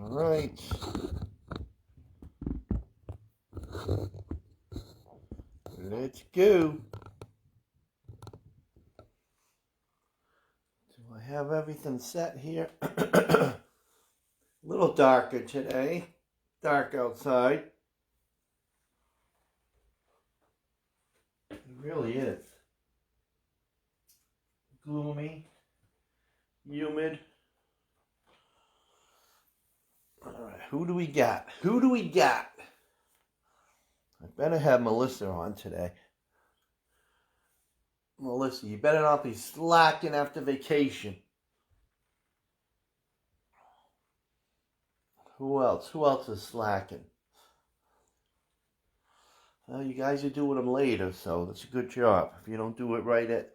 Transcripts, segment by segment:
right. Let's go. Do I have everything set here? A little darker today. Dark outside. It really is. Gloomy. Humid. Alright, who do we got? I better have Melissa on today. Melissa, you better not be slacking after vacation. Who else? Who else is slacking? Well, you guys are doing them later, so that's a good job. If you don't do it right at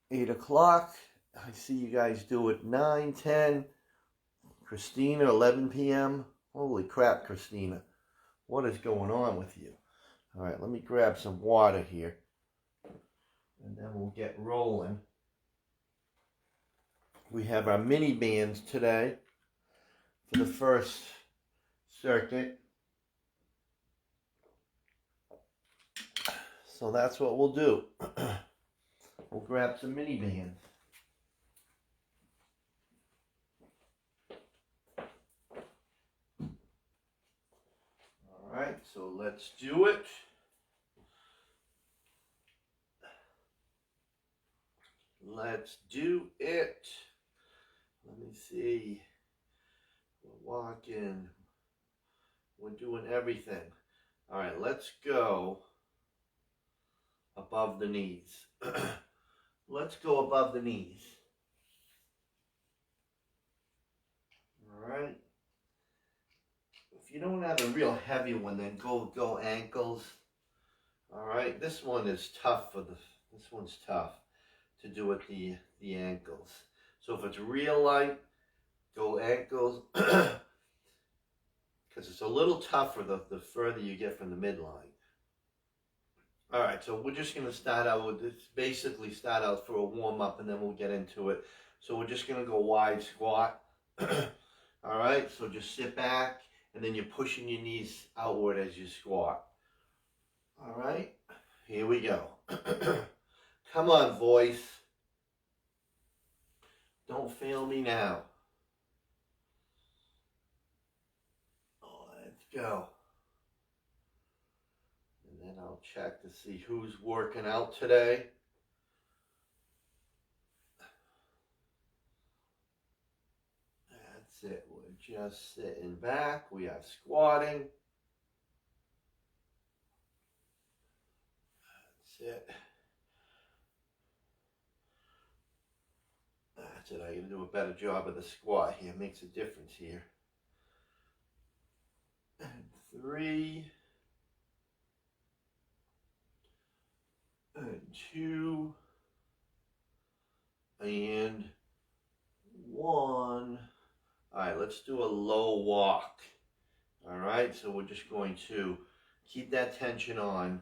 8 o'clock, I see you guys do it 9, 10. Christina, 11 p.m. Holy crap, Christina. What is going on with you? All right, let me grab some water here. And then we'll get rolling. We have our mini bands today for the first circuit. So that's what we'll do. We'll grab some mini bands. All right, so let's do it. Let's do it. Let me see. We're walking. We're doing everything. All right, let's go above the knees. Let's go above the knees. All right. If you don't have a real heavy one, then go ankles. All right. This one is tough this one's tough to do at the ankles. So if it's real light, go ankles. Because it's a little tougher the further you get from the midline. All right, so we're just going to start out with this, basically start out for a warm-up, and then we'll get into it. So we're just going to go wide squat. All right, so just sit back, and then you're pushing your knees outward as you squat. All right, here we go. Come on, voice. Don't fail me now. Let's go. And then I'll check to see who's working out today. That's it. We're just sitting back. We are squatting. That's it. That's it. I gotta do a better job of the squat here. Makes a difference here. And 3. And 2. And 1. All right, let's do a low walk. All right, so we're just going to keep that tension on,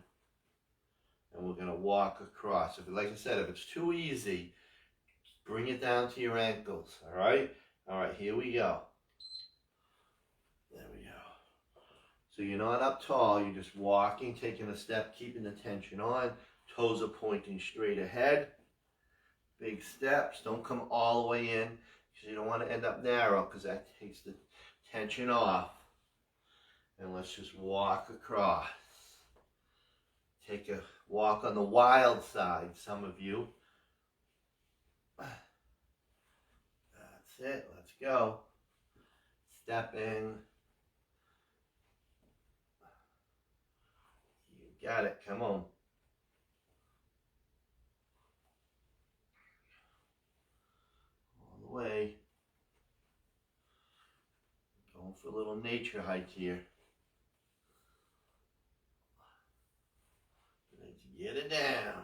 and we're going to walk across. If, like I said, if it's too easy, bring it down to your ankles. All right, here we go. There we go. So you're not up tall, you're just walking, taking a step, keeping the tension on. Toes are pointing straight ahead. Big steps. Don't come all the way in, because you don't want to end up narrow, because that takes the tension off. And let's just walk across. Take a walk on the wild side, some of you. That's it. Let's go. Step in. You got it. Come on. All the way. Going for a little nature hike here. Let's get it down.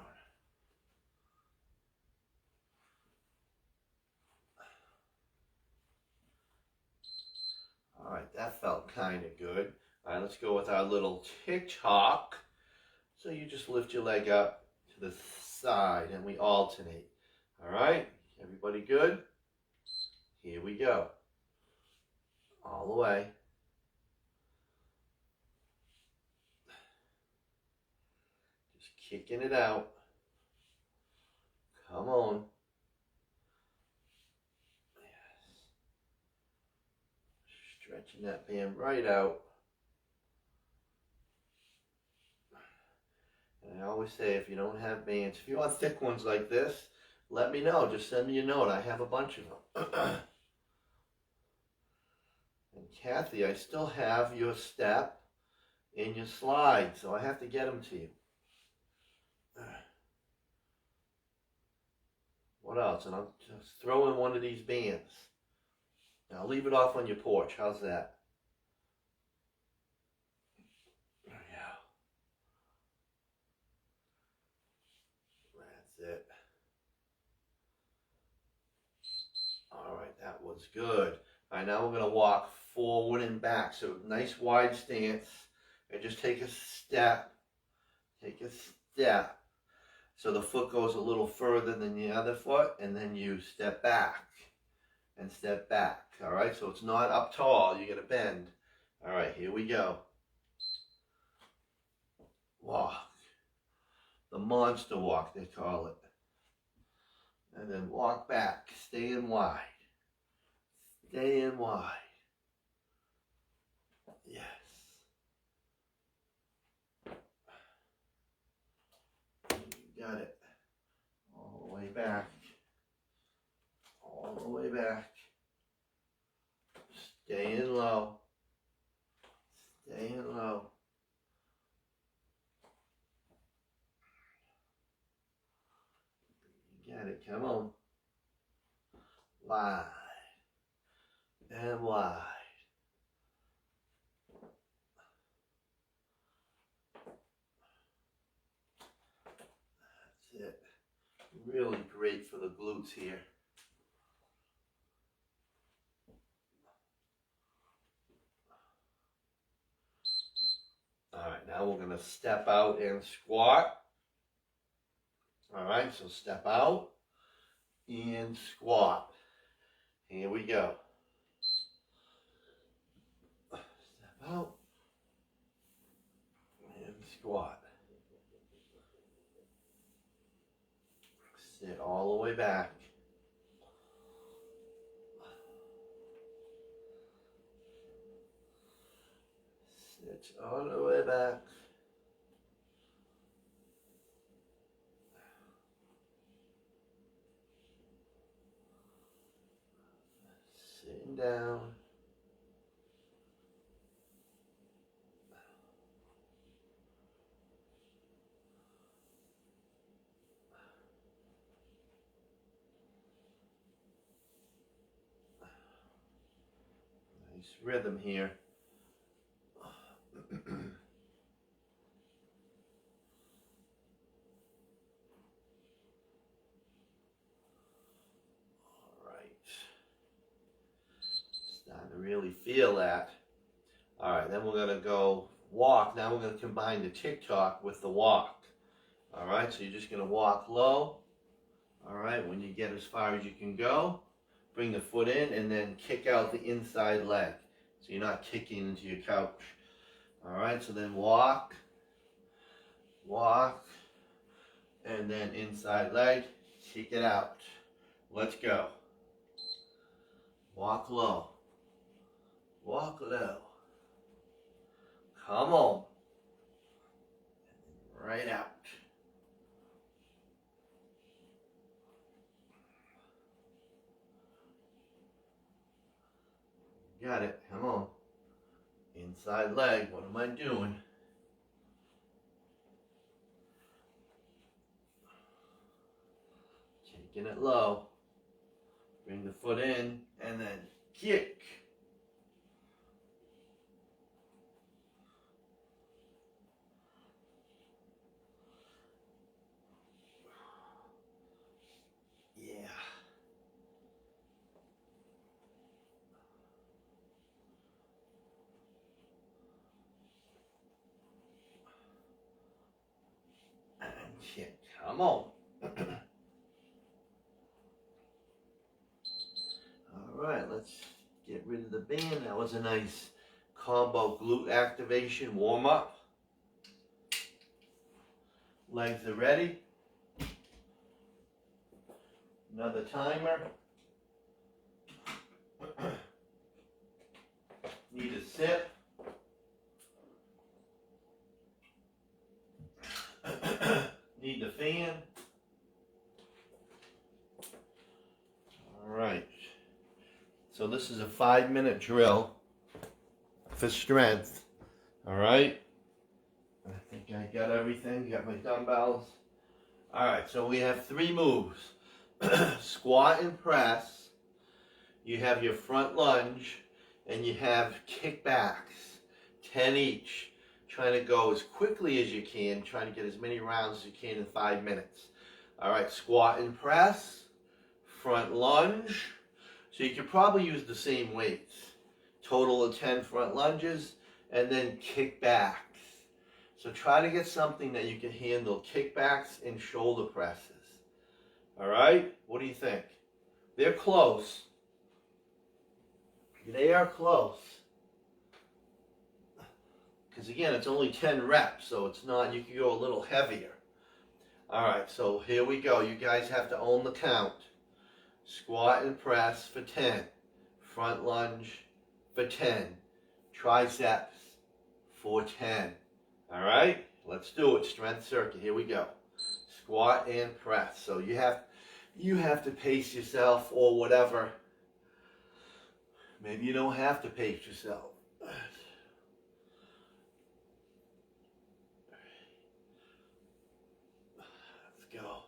All right, that felt kind of good. All right, let's go with our little tick-tock. So you just lift your leg up to the side and we alternate. All right, everybody good? Here we go. All the way. Just kicking it out. Come on. Yes. Stretching that band right out. And I always say, if you don't have bands, if you want thick ones like this, let me know. Just send me a note. I have a bunch of them. And Kathy, I still have your step and your slide, so I have to get them to you. What else? And I'll just throw in one of these bands. Now leave it off on your porch. How's that? There we go. That's it. All right, that was good. All right, now we're going to walk forward and back. So nice wide stance. And just take a step. Take a step. So the foot goes a little further than the other foot. And then you step back. And step back. All right, so it's not up tall. You're going to bend. All right, here we go. Walk. The monster walk, they call it. And then walk back. Stay in wide. Stay in wide. Yes. You got it. All the way back. All the way back. Stay in low. Stay in low. You got it. Come on. Wide. And wide. That's it. Really great for the glutes here. All right, now we're going to step out and squat. All right, so step out and squat. Here we go. Step out and squat. Sit all the way back. Sit all the way back. Sitting down. Nice rhythm here. Starting to really feel that. All right, then we're going to go walk. Now we're going to combine the tick-tock with the walk. All right, so you're just going to walk low. All right, when you get as far as you can go, bring the foot in and then kick out the inside leg. So you're not kicking into your couch. All right, so then walk, walk, and then inside leg, kick it out. Let's go. Walk low. Walk low. Come on. Right out. Got it. Come on. Inside leg. What am I doing? Taking it low. Bring the foot in and then kick. Yeah. And kick. Come on. All right, let's get get rid of the band. That was a nice combo glute activation warm up. Legs are ready. Another timer. Need a sip. Need the fan. All right. So this is a 5-minute drill for strength. All right. I think I got everything. Got my dumbbells. All right. So we have 3 moves. Squat and press. You have your front lunge, and you have kickbacks. 10 each. Trying to go as quickly as you can. Trying to get as many rounds as you can in 5 minutes. All right. Squat and press. Front lunge. So you could probably use the same weights. Total of 10 front lunges, and then kickbacks. So try to get something that you can handle. Kickbacks and shoulder presses. All right? What do you think? They're close. They are close. Because again, it's only 10 reps, so it's not, you can go a little heavier. All right, so here we go. You guys have to own the count. Squat and press for 10. Front lunge for 10. Triceps for 10. All right, let's do it. Strength circuit. Here we go. Squat and press. So you have to pace yourself or whatever. Maybe you don't have to pace yourself. Let's go.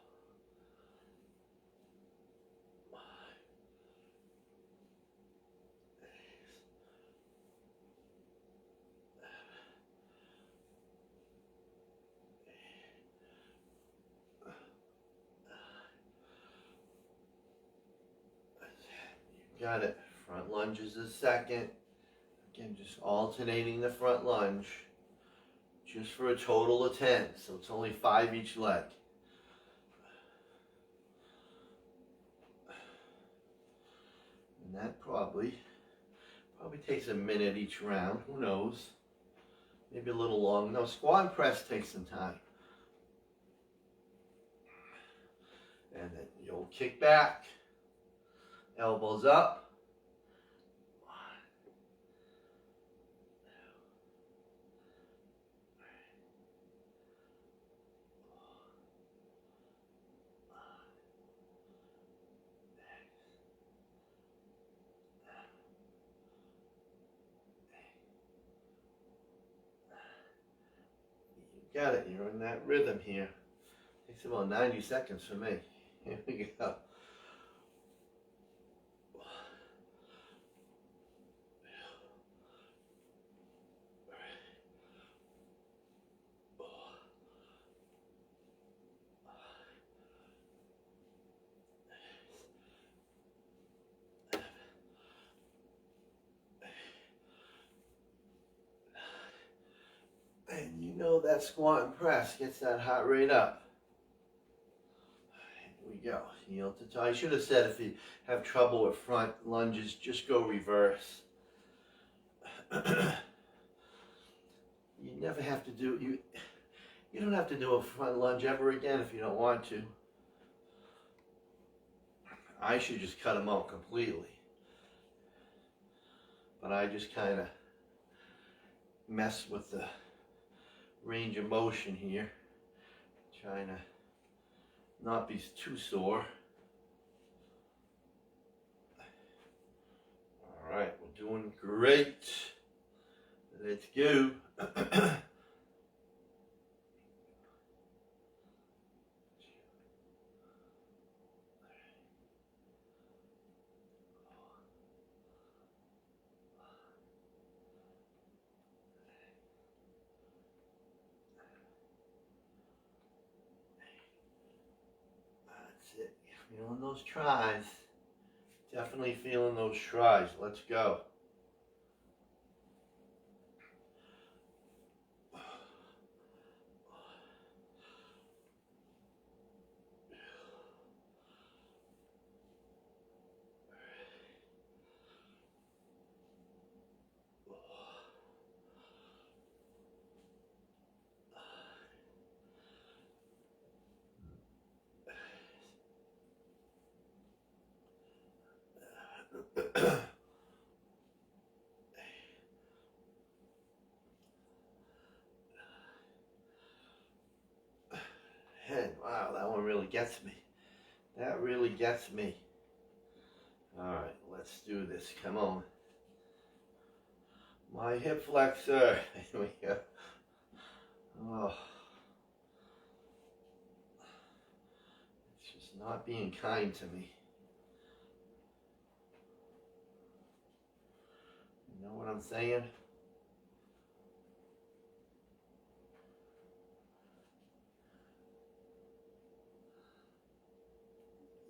Got it. Front lunge is the second. Again, just alternating the front lunge. Just for a total of 10. So it's only 5 each leg. And that probably takes a minute each round. Who knows? Maybe a little long. No, squat and press takes some time. And then you'll kick back. Elbows up. You got it. You're in that rhythm here. Takes about 90 seconds for me. Here we go. And you know that squat and press gets that heart rate up. Here we go. Heel to toe. I should have said if you have trouble with front lunges, just go reverse. You never have to do, you don't have to do a front lunge ever again if you don't want to. I should just cut them out completely. But I just kind of mess with the range of motion here, trying to not be too sore. All right, we're doing great. Let's go. Feeling those tries. Definitely feeling those tries. Let's go. gets me. That really gets me. Alright, let's do this. Come on. My hip flexor. Here we go. Oh. It's just not being kind to me. You know what I'm saying?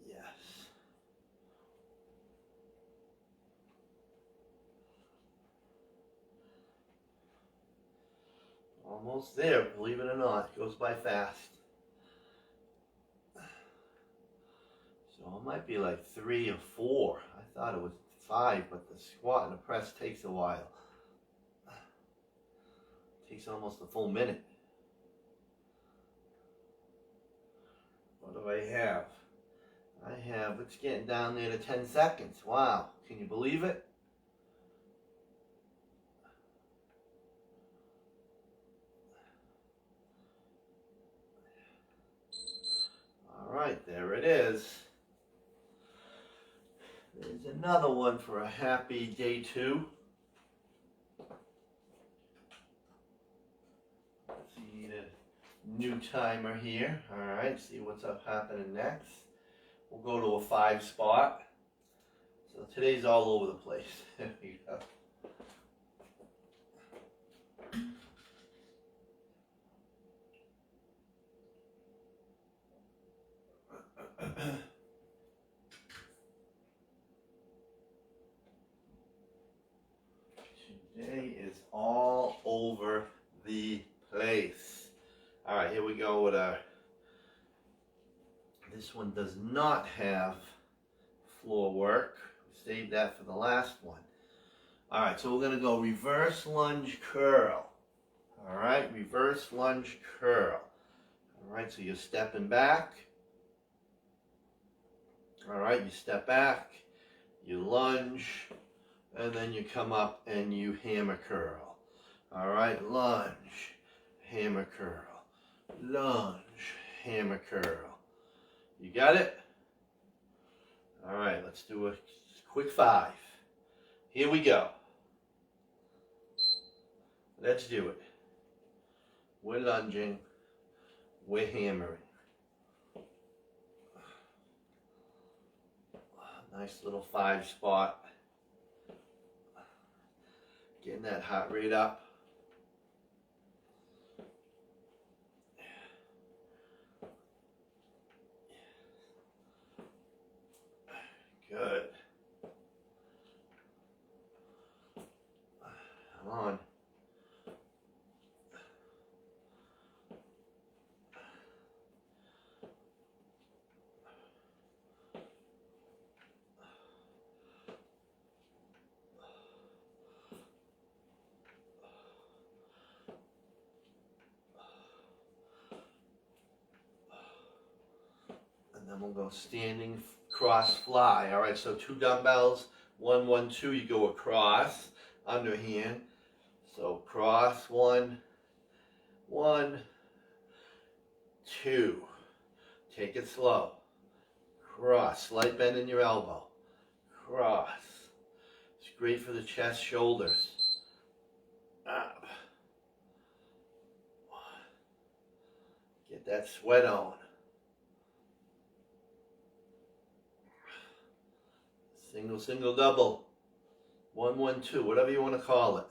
Yes. Almost there, believe it or not. It goes by fast. So it might be like 3 or 4. I thought it was 5, but the squat and the press takes a while. It takes almost a full minute. What do I have? It's getting down there to 10 seconds. Wow, can you believe it? All right, there it is. There's another one for a happy day 2. Let's see the new timer here. All right, see what's happening next. We'll go to a 5 spot. So today's all over the place. There we go. Today is all over the place. All right, here we go with our. This one does not have floor work. Save that for the last one. All right, so we're going to go reverse lunge curl. All right, reverse lunge curl. All right, so you're stepping back. All right, you step back, you lunge, and then you come up and you hammer curl. All right, lunge, hammer curl, lunge, hammer curl. You got it? All right, let's do a quick 5. Here we go. Let's do it. We're lunging, we're hammering. Nice little 5 spot. Getting that heart rate up. Good. Come on. And then we'll go standing cross fly. All right, so 2 dumbbells, 1, 1, 2. You go across, underhand. So cross 1, 1, 2. Take it slow. Cross, slight bend in your elbow. Cross. It's great for the chest, shoulders. Up. Get that sweat on. Single, single, double. 1, 1, 2, whatever you want to call it.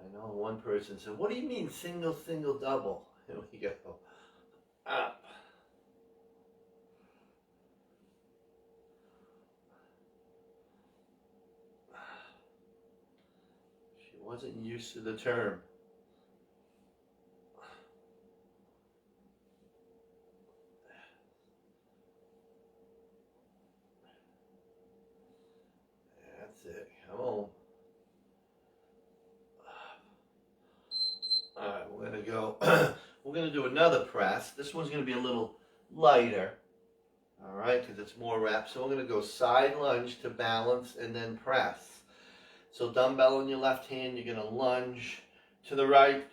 I know one person said, what do you mean single, single, double? Here we go. Up. She wasn't used to the term. That's it. Come on. Alright, we're going to go. We're going to do another press. This one's going to be a little lighter. Alright, because it's more reps. So we're going to go side lunge to balance and then press. So dumbbell in your left hand, you're gonna lunge to the right,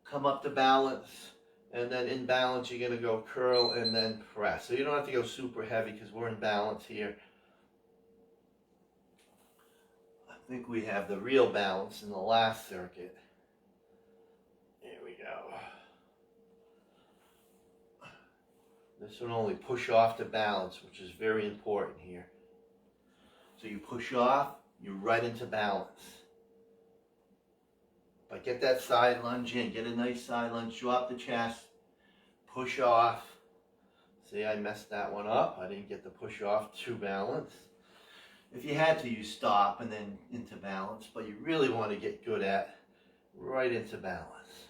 come up to balance, and then in balance, you're gonna go curl and then press. So you don't have to go super heavy because we're in balance here. I think we have the real balance in the last circuit. Here we go. This will only push off to balance, which is very important here. So you push off, you're right into balance. But get that side lunge in, get a nice side lunge, drop the chest, push off. See, I messed that one up. I didn't get the push off to balance. If you had to, you stop and then into balance, but you really want to get good at right into balance.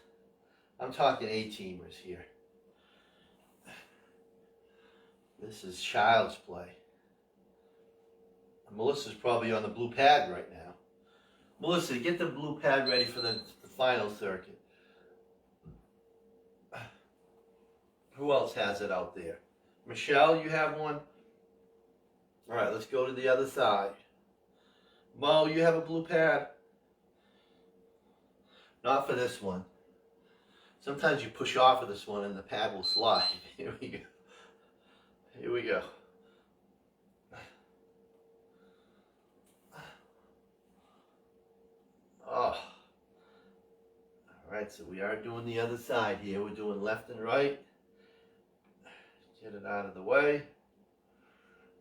I'm talking A-teamers here. This is child's play. Melissa's probably on the blue pad right now. Melissa, get the blue pad ready for the final circuit. Who else has it out there? Michelle, you have one? All right, let's go to the other side. Mo, you have a blue pad? Not for this one. Sometimes you push off of this one and the pad will slide. Here we go. Here we go. Oh. All right, so we are doing the other side here. We're doing left and right. Get it out of the way.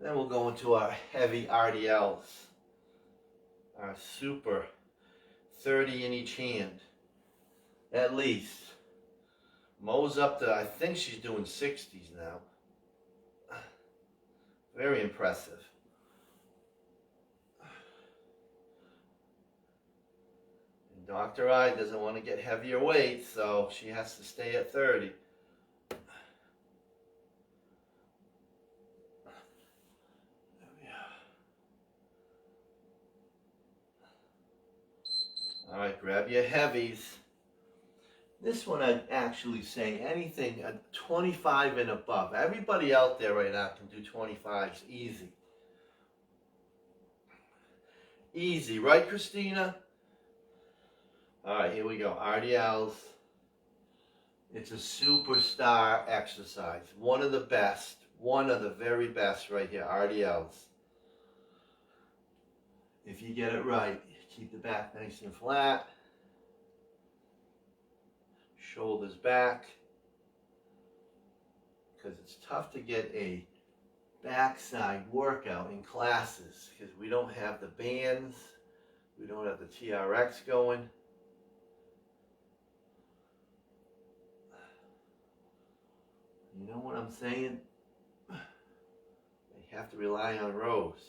Then we'll go into our heavy RDLs. Our super 30 in each hand. At least. Mo's up to, I think she's doing 60s now. Very impressive. And Dr. I doesn't want to get heavier weights, so she has to stay at 30. All right, grab your heavies. This one I'd actually say anything 25 and above. Everybody out there right now can do 25s easy. Easy, right, Christina? All right, here we go. RDLs. It's a superstar exercise. One of the best. One of the very best right here. RDLs. If you get it right, keep the back nice and flat. Shoulders back. Because it's tough to get a backside workout in classes because we don't have the bands. We don't have the TRX going. You know what I'm saying? They have to rely on rows.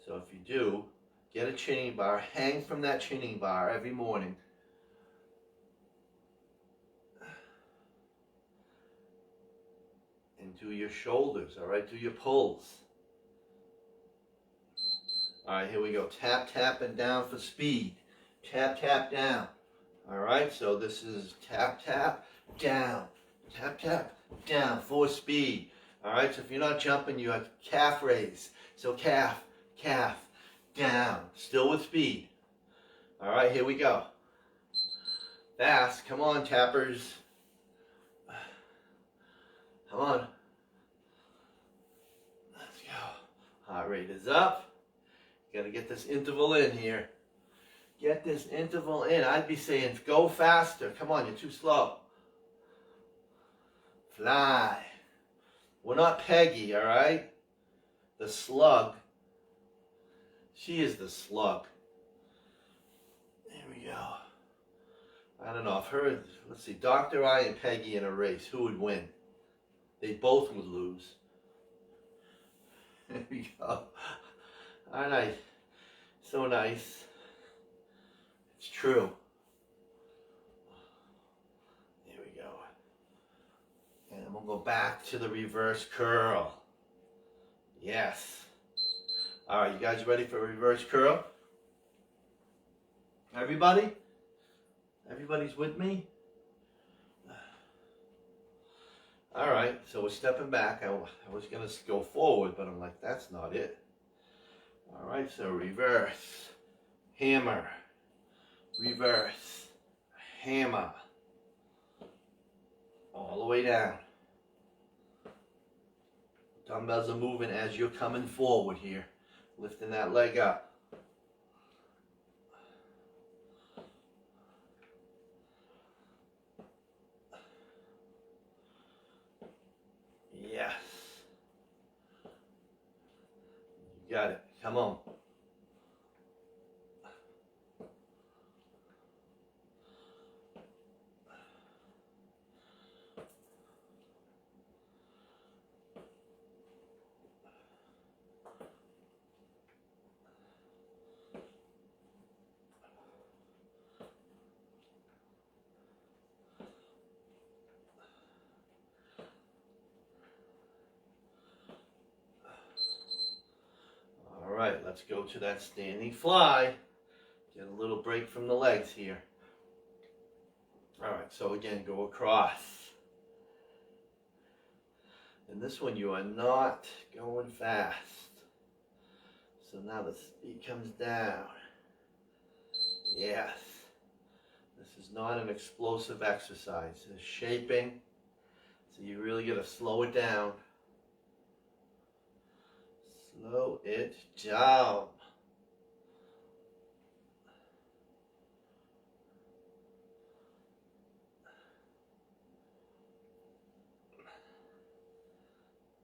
So if you do, get a chinning bar, hang from that chinning bar every morning. And do your shoulders, all right? Do your pulls. All right, here we go. Tap, tap, and down for speed. Tap, tap, down. All right, so this is tap, tap, down. Tap, tap, down for speed. All right, so if you're not jumping, you have calf raise. So calf, calf, down. Still with speed. All right, here we go. Fast. Come on, tappers. Come on. Let's go. Heart rate is up. Got to get this interval in here. Get this interval in. I'd be saying go faster. Come on, you're too slow. Fly. We're not Peggy, all right? The slug. She is the slug. There we go. I don't know if her, let's see, Dr. I and Peggy in a race, who would win? They both would lose. There we go. All right. So nice. It's true. There we go. And we'll go back to the reverse curl. Yes. All right, you guys ready for a reverse curl? Everybody? Everybody's with me? All right, so we're stepping back. I was going to go forward, but I'm like, that's not it. All right, so reverse, hammer, reverse, hammer, all the way down. Dumbbells are moving as you're coming forward here, lifting that leg up. Yes. You got it. Come on. All right, let's go to that standing fly. Get a little break from the legs here. All right, so again, go across. And this one, you are not going fast. So now the speed comes down. Yes. This is not an explosive exercise. It's shaping. So you really got to slow it down. Slow it down.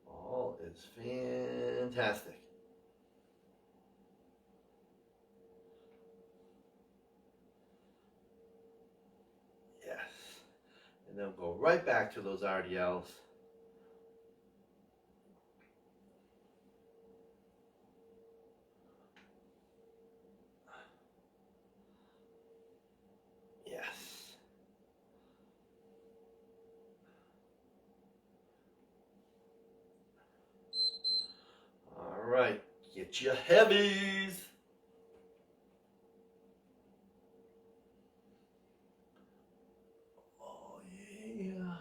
All is fantastic. Yes. And then go right back to those RDLs. Yes. All right, get your heavies. Oh yeah.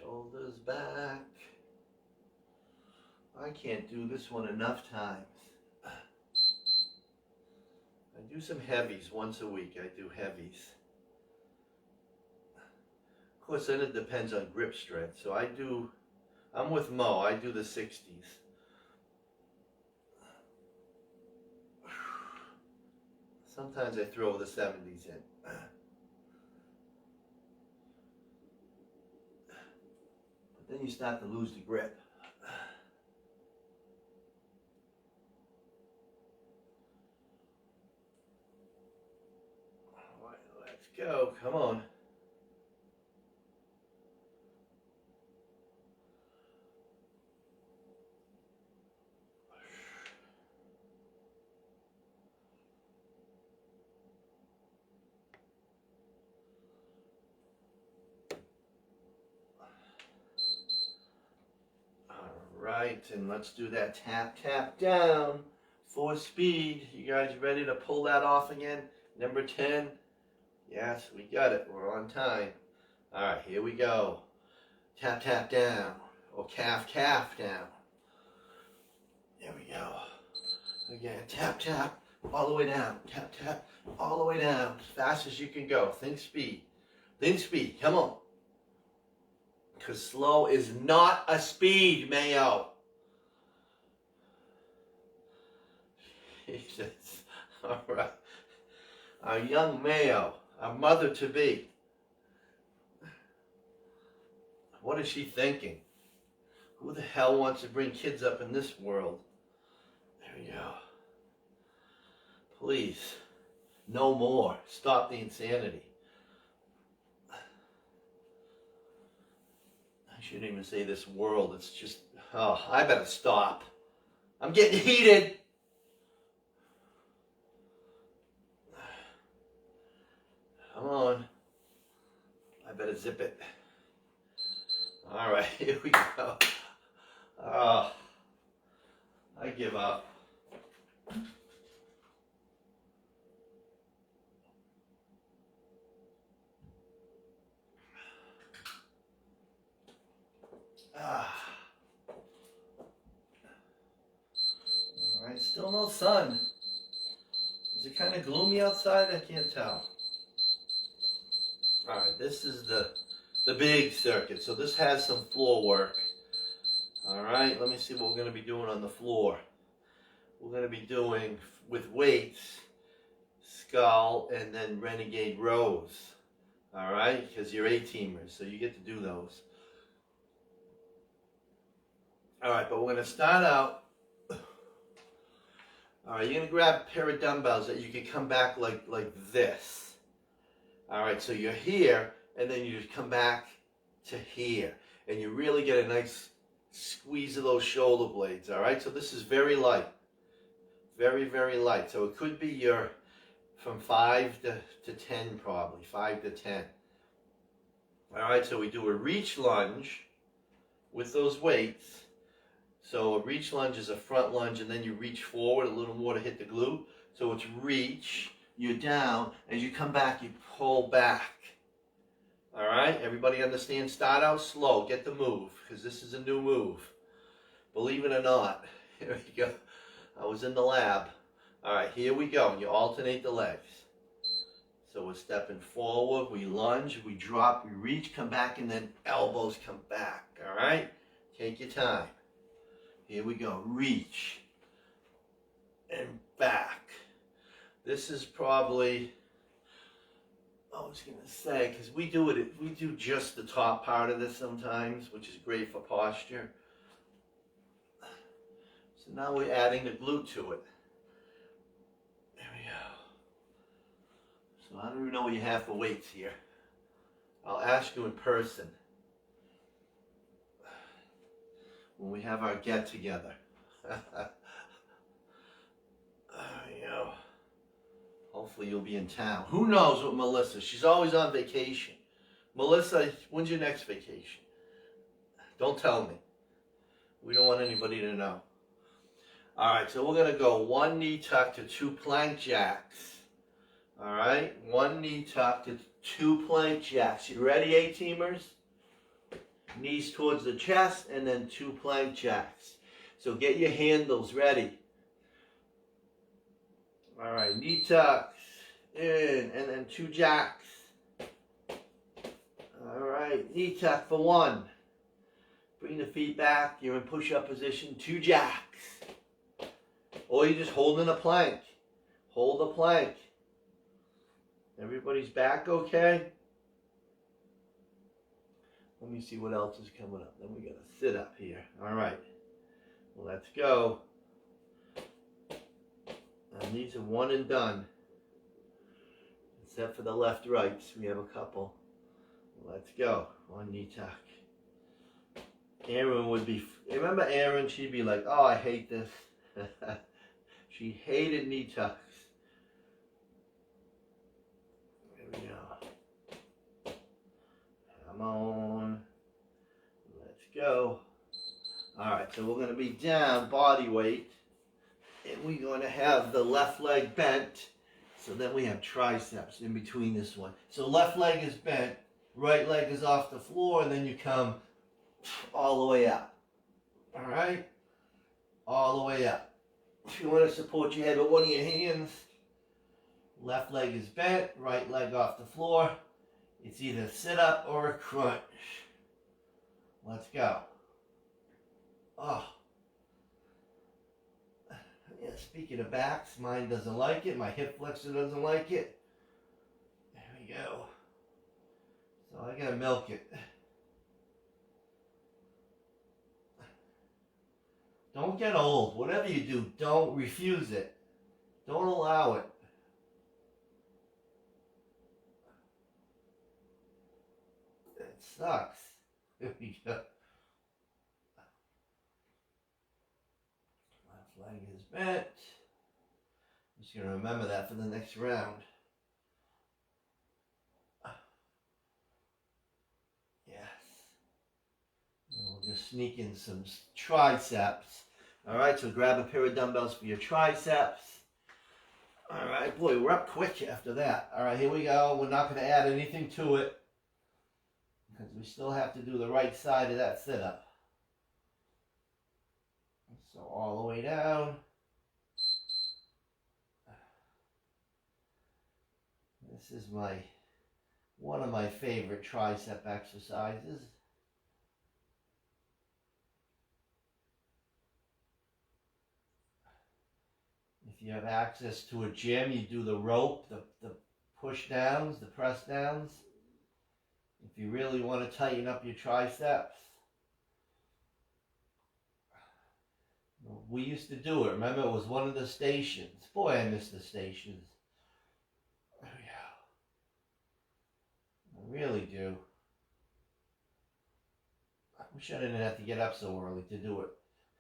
Shoulders back. I can't do this one enough times. I do some heavies once a week. I do heavies. Of course, then it depends on grip strength. So I'm with Mo. I do the 60s. Sometimes I throw the 70s in. But then you start to lose the grip. All right, let's go. Come on. Right, and let's do that tap, tap down for speed. You guys ready to pull that off again? Number 10. Yes, we got it. We're on time. All right, here we go. Tap, tap down, or calf, calf down. There we go. Again, tap, tap, all the way down. Tap, tap, all the way down. As fast as you can go. Think speed. Think speed. Come on. Because slow is not a speed, Mayo. Jesus. All right. Our young Mayo, our mother-to-be. What is she thinking? Who the hell wants to bring kids up in this world? There we go. Please, no more. Stop the insanity. I shouldn't even say this world. It's just, oh, I better stop. I'm getting heated. Come on. I better zip it. All right, here we go. Oh, I give up. Still no sun. Is it kind of gloomy outside? I can't tell. Alright, this is the big circuit. So this has some floor work. Alright, let me see what we're going to be doing on the floor. We're going to be doing, with weights, skull, and then renegade rows. Alright, because you're A-teamers, so you get to do those. Alright, but we're going to start out. Alright, you're going to grab a pair of dumbbells that you can come back like this. Alright, so you're here, and then you just come back to here. And you really get a nice squeeze of those shoulder blades, alright? So this is very light. Very, very light. So it could be your from 5 to 10 probably. 5 to 10. Alright, so we do a reach lunge with those weights. So a reach lunge is a front lunge, and then you reach forward a little more to hit the glute. So it's reach, you're down, as you come back, you pull back. Alright, everybody understand? Start out slow, get the move, because this is a new move. Believe it or not. Here we go. I was in the lab. Alright, here we go. You alternate the legs. So we're stepping forward, we lunge, we drop, we reach, come back, and then elbows come back. Alright? Take your time. Here we go. Reach. And back. This is probably, I was going to say, because we do just the top part of this sometimes, which is great for posture. So now we're adding the glute to it. There we go. So I don't even know what you have for weights here. I'll ask you in person when we have our get together. There you go. Hopefully you'll be in town. Who knows what Melissa? She's always on vacation. Melissa, when's your next vacation? Don't tell me. We don't want anybody to know. Alright, so we're going to go 1 knee tuck to 2 plank jacks. Alright, 1 knee tuck to 2 plank jacks. You ready, A-teamers? Knees towards the chest, and then 2 plank jacks. So get your handles ready. Alright, knee tucks in, and then 2 jacks. Alright, knee tuck for 1. Bring the feet back. You're in push-up position. 2 jacks. Or you're just holding a plank. Hold a plank. Everybody's back okay? Let me see what else is coming up. Then we got to sit up here. Alright. Well, let's go. And these are 1 and done. Except for the left rights. We have a couple. Let's go. 1 knee tuck. Erin would be, remember Erin? She'd be like, oh, I hate this. She hated knee tucks. There we go. Come on. Let's go. Alright, so we're going to be down body weight. And we're going to have the left leg bent. So then we have triceps in between this one. So left leg is bent. Right leg is off the floor. And then you come all the way up. Alright? All the way up. If you want to support your head with one of your hands, left leg is bent, right leg off the floor. It's either a sit-up or a crunch. Let's go. Oh. Yeah, speaking of backs, mine doesn't like it. My hip flexor doesn't like it. There we go. So I gotta milk it. Don't get old. Whatever you do, don't refuse it. Don't allow it. It sucks. Here we go. Left leg is bent. I'm just going to remember that for the next round. Yes. And we'll just sneak in some triceps. Alright, so grab a pair of dumbbells for your triceps. Alright, boy, we're up quick after that. Alright, here we go. We're not going to add anything to it, because we still have to do the right side of that sit-up. So all the way down. This is one of my favorite tricep exercises. If you have access to a gym, you do the rope, the push downs, the press downs. If you really want to tighten up your triceps. We used to do it. Remember, it was one of the stations. Boy, I miss the stations. There we go. I really do. I wish I didn't have to get up so early to do it.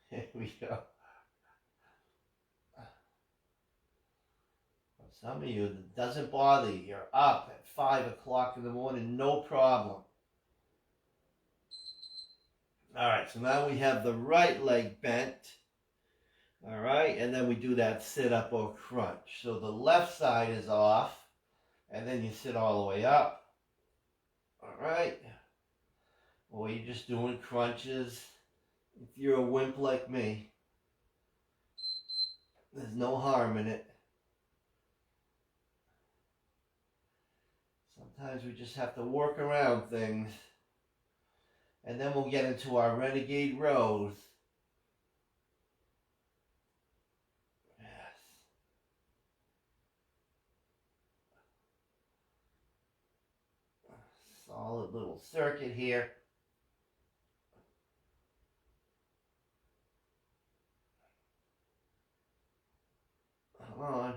Here we go. Some of you, it doesn't bother you. You're up at 5 o'clock in the morning, no problem. All right, so now we have the right leg bent. All right, and then we do that sit-up or crunch. So the left side is off, and then you sit all the way up. All right. Or you're just doing crunches. If you're a wimp like me, there's no harm in it. Sometimes we just have to work around things. And then we'll get into our renegade rows. Yes. Solid little circuit here. Come on.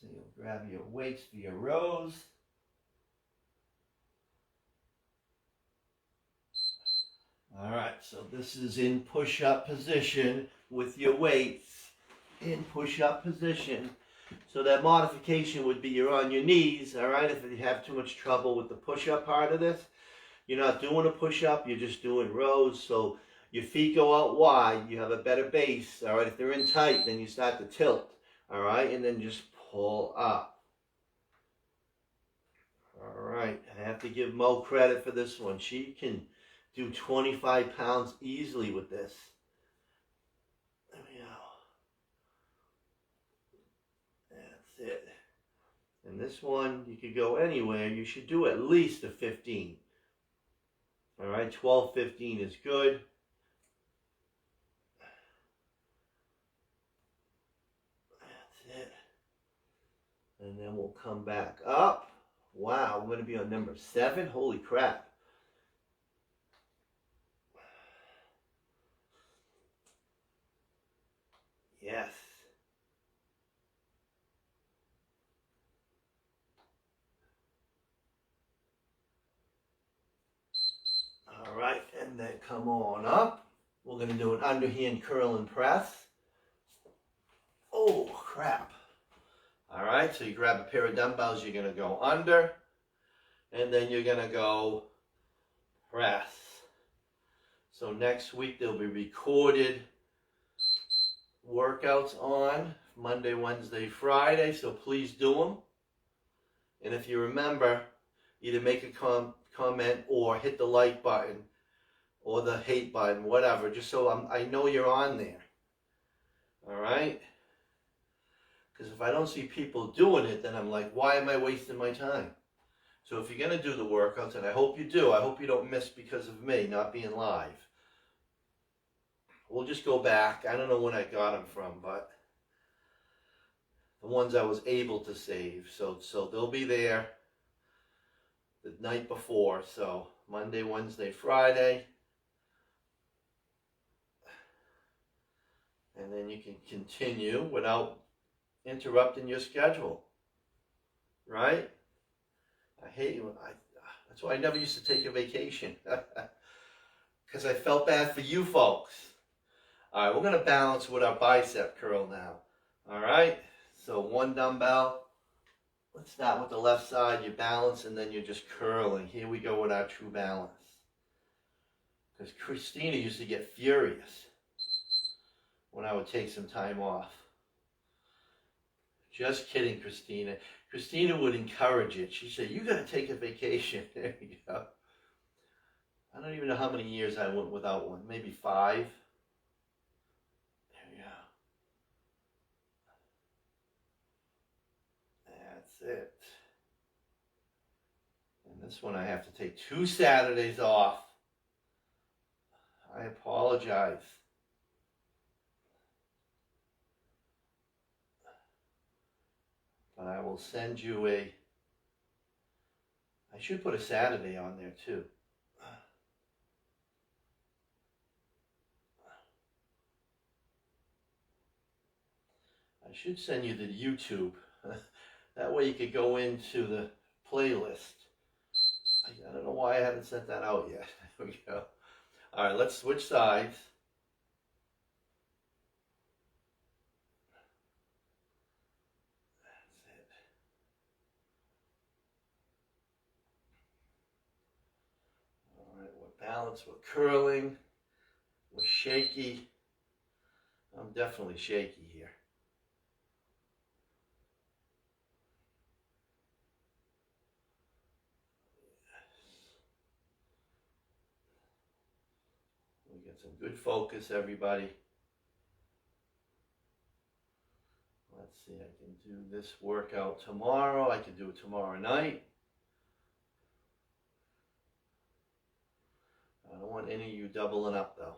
So you'll grab your weights for your rows. All right, so this is in push-up position with your weights in push-up position. So that modification would be you're on your knees, all right? If you have too much trouble with the push-up part of this, you're not doing a push-up, you're just doing rows. So your feet go out wide, you have a better base, all right? If they're in tight, then you start to tilt, all right? And then just pull up. All right, I have to give Mo credit for this one. She can do 25 pounds easily with this. There we go. That's it. And this one, you could go anywhere. You should do at least a 15. All right, 12, 15 is good. That's it. And then we'll come back up. Wow, I'm going to be on number 7. Holy crap. Yes. All right, and then come on up. We're going to do an underhand curl and press. Oh, crap. All right, so you grab a pair of dumbbells, you're going to go under, and then you're going to go press. So next week there'll be recorded workouts on Monday, Wednesday, Friday, so please do them. And if you remember, either make a comment or hit the like button or the hate button, whatever, just so I know you're on there. All right? Because if I don't see people doing it, then I'm like, why am I wasting my time? So if you're going to do the workouts, and I hope you do, I hope you don't miss because of me not being live. We'll just go back. I don't know when I got them from, but the ones I was able to save. So they'll be there the night before. So Monday, Wednesday, Friday. And then you can continue without interrupting your schedule. Right? I hate when that's why I never used to take a vacation. Because I felt bad for you folks. All right, we're going to balance with our bicep curl now. All right, so one dumbbell. Let's start with the left side. You balance and then you're just curling. Here we go with our true balance. Because Christina used to get furious when I would take some time off. Just kidding, Christina. Christina would encourage it. She said, you got to take a vacation. There you go. I don't even know how many years I went without one. Maybe 5. There we go. That's it. And this one I have to take 2 Saturdays off. I apologize. But I will send you I should put a Saturday on there too. I should send you the YouTube. That way you could go into the playlist. I don't know why I haven't sent that out yet. There we go. All right, let's switch sides. That's it. All right, we're balanced, we're curling, we're shaky. I'm definitely shaky here. We get some good focus, everybody. Let's see, I can do this workout tomorrow. I can do it tomorrow night. I don't want any of you doubling up though.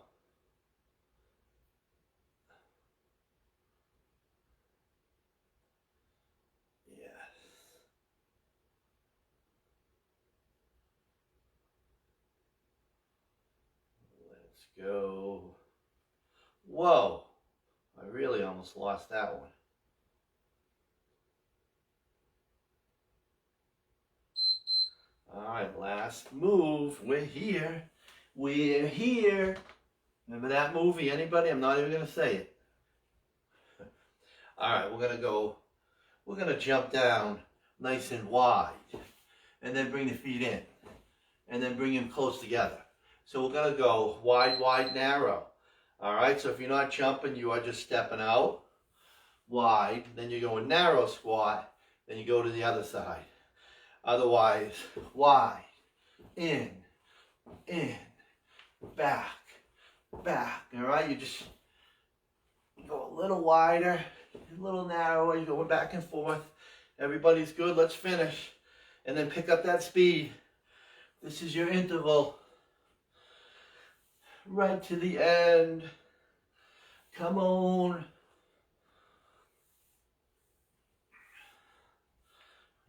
Yes. Let's go. Whoa. I really almost lost that one. All right, last move. We're here. We're here. Remember that movie? Anybody? I'm not even going to say it. All right, we're going to jump down nice and wide. And then bring the feet in. And then bring them close together. So we're going to go wide, wide, narrow. All right, so if you're not jumping, you are just stepping out. Wide. Then you go a narrow squat. Then you go to the other side. Otherwise, wide, in, back, back. All right, you just go a little wider, a little narrower. You're going back and forth. Everybody's good. Let's finish. And then pick up that speed. This is your interval. Right to the end. Come on.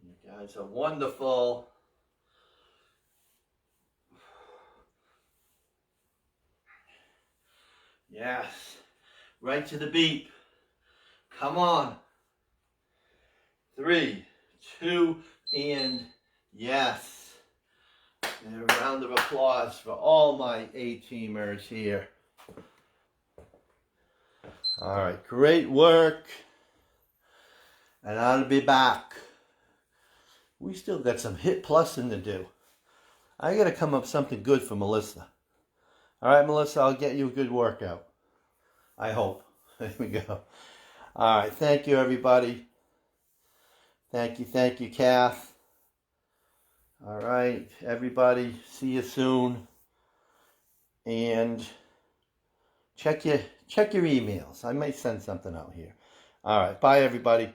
You guys are wonderful. Yes. Right to the beat. Come on. 3, 2, and yes. And a round of applause for all my A-teamers here. All right, great work. And I'll be back. We still got some hit plussing to do. I got to come up with something good for Melissa. All right, Melissa, I'll get you a good workout. I hope. There we go. All right, thank you, everybody. Thank you, Kath. All right, everybody, see you soon. And check your emails. I might send something out here. All right, bye, everybody.